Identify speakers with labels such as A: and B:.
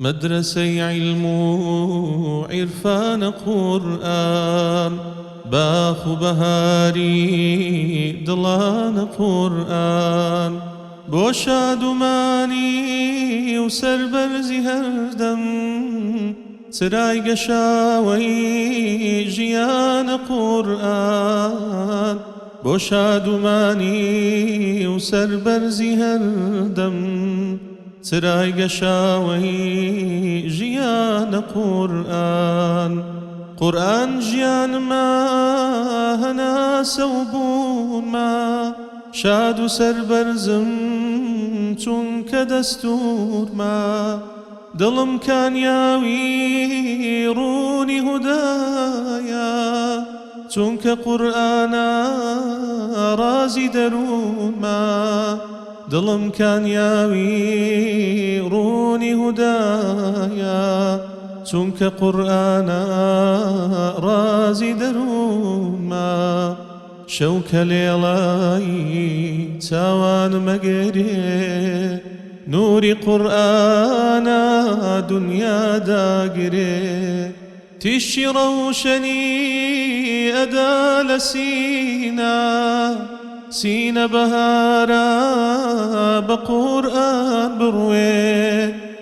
A: مدرسەی علم و عیرفان قورئان باخ و بەهاری دڵانە قورئان بۆ شادومانی و سەربەرزی هەردەم چرای گەشاوەی ژیانە قورئان بۆ شادومانی و سەربەرزی هەردەم چرای گەشاوەی ژیانە قورئان قورئان ژیانما هەناسە و بوونما شاد و سەربەرزم چونکە دەستوورما دڵم کانیاوی ڕوونی هودایە چونکە قورئانە ڕازی دەروونما دڵم کانیاوی ڕوونی هودایە چونکە قورئانە ڕازی دەروونما شەوکە لێڵایی چاوانمەگەرێ نوری قورئانە دنیا داگرێ تیشی ڕەوشەنی ئەدا لە سینە بەهارە بە قورئان بڕوێ